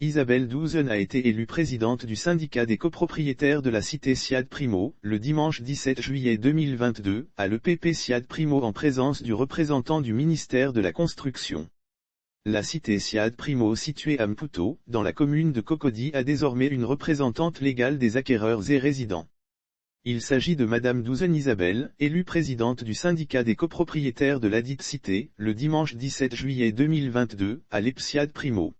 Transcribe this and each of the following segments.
Isabelle Douzen a été élue présidente du syndicat des copropriétaires de la cité Siad Primo, le dimanche 17 juillet 2022, à l'EPP Siad Primo en présence du représentant du ministère de la Construction. La cité Siad Primo située à Mputo, dans la commune de Cocody a désormais une représentante légale des acquéreurs et résidents. Il s'agit de Madame Douzen Isabelle, élue présidente du syndicat des copropriétaires de ladite cité, le dimanche 17 juillet 2022, à l'EPSIAD Primo.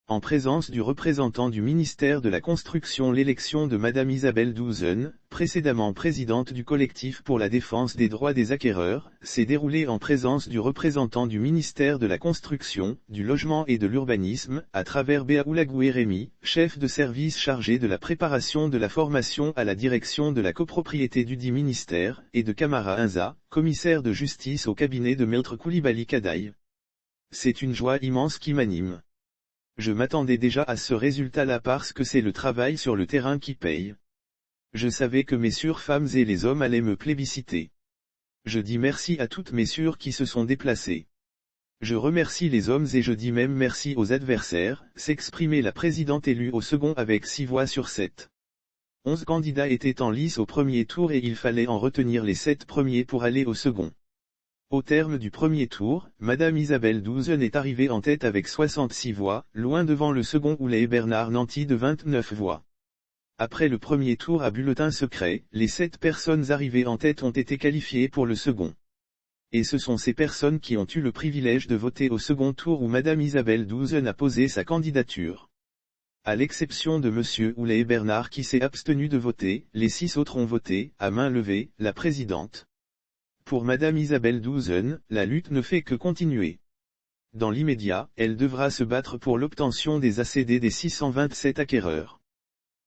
En présence du représentant du ministère de la Construction, l'élection de Madame Isabelle Douzen, précédemment présidente du collectif pour la défense des droits des acquéreurs, s'est déroulée en présence du représentant du ministère de la Construction, du Logement et de l'Urbanisme, à travers Béaoulagoué Rémy, chef de service chargé de la préparation de la formation à la direction de la copropriété dudit ministère, et de Camara Inza, commissaire de justice au cabinet de Maître Koulibaly Kadaï. C'est une joie immense qui m'anime. Je m'attendais déjà à ce résultat-là parce que c'est le travail sur le terrain qui paye. Je savais que mes sœurs femmes et les hommes allaient me plébisciter. Je dis merci à toutes mes sœurs qui se sont déplacées. Je remercie les hommes et je dis même merci aux adversaires, s'exprimait la présidente élue au second avec 6 voix sur 7. 11 candidats étaient en lice au premier tour et il fallait en retenir les 7 premiers pour aller au second. Au terme du premier tour, Madame Isabelle Douzen est arrivée en tête avec 66 voix, loin devant le second Oulay Bernard Nanty de 29 voix. Après le premier tour à bulletin secret, les 7 personnes arrivées en tête ont été qualifiées pour le second. Et ce sont ces personnes qui ont eu le privilège de voter au second tour où Madame Isabelle Douzen a posé sa candidature. À l'exception de Monsieur Oulay Bernard qui s'est abstenu de voter, les 6 autres ont voté, à main levée, la présidente. Pour Madame Isabelle Douzen, la lutte ne fait que continuer. Dans l'immédiat, elle devra se battre pour l'obtention des ACD des 627 acquéreurs.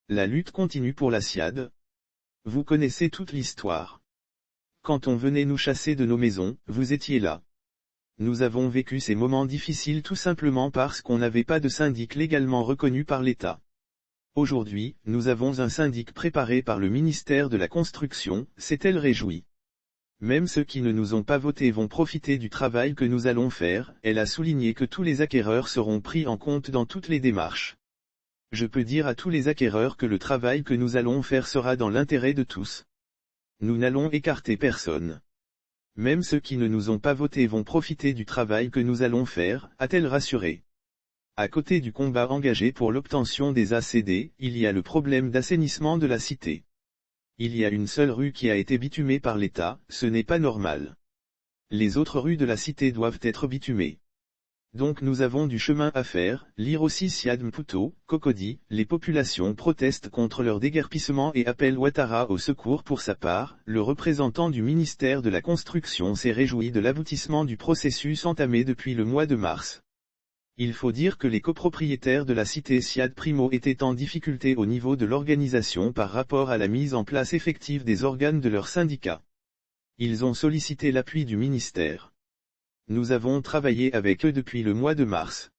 La lutte continue pour la SIAD. Vous connaissez toute l'histoire. Quand on venait nous chasser de nos maisons, vous étiez là. Nous avons vécu ces moments difficiles tout simplement parce qu'on n'avait pas de syndic légalement reconnu par l'État. Aujourd'hui, nous avons un syndic préparé par le ministère de la Construction, s'est-elle réjouie. Même ceux qui ne nous ont pas voté vont profiter du travail que nous allons faire, elle a souligné que tous les acquéreurs seront pris en compte dans toutes les démarches. Je peux dire à tous les acquéreurs que le travail que nous allons faire sera dans l'intérêt de tous. Nous n'allons écarter personne. Même ceux qui ne nous ont pas voté vont profiter du travail que nous allons faire, a-t-elle rassuré. À côté du combat engagé pour l'obtention des ACD, il y a le problème d'assainissement de la cité. Il y a une seule rue qui a été bitumée par l'État, ce n'est pas normal. Les autres rues de la cité doivent être bitumées. Donc nous avons du chemin à faire, lire aussi Siad Mputo, Cocody, les populations protestent contre leur déguerpissement et appellent Ouattara au secours pour sa part, le représentant du ministère de la Construction s'est réjoui de l'aboutissement du processus entamé depuis le mois de mars. Il faut dire que les copropriétaires de la cité Siad Primo étaient en difficulté au niveau de l'organisation par rapport à la mise en place effective des organes de leur syndicat. Ils ont sollicité l'appui du ministère. Nous avons travaillé avec eux depuis le mois de mars.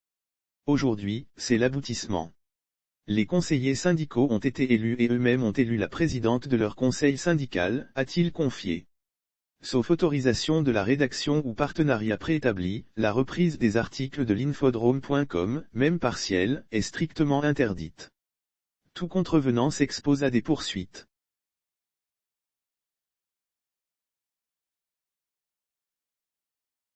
Aujourd'hui, c'est l'aboutissement. Les conseillers syndicaux ont été élus et eux-mêmes ont élu la présidente de leur conseil syndical, a-t-il confié. Sauf autorisation de la rédaction ou partenariat préétabli, la reprise des articles de l'infodrome.com, même partielle, est strictement interdite. Tout contrevenant s'expose à des poursuites.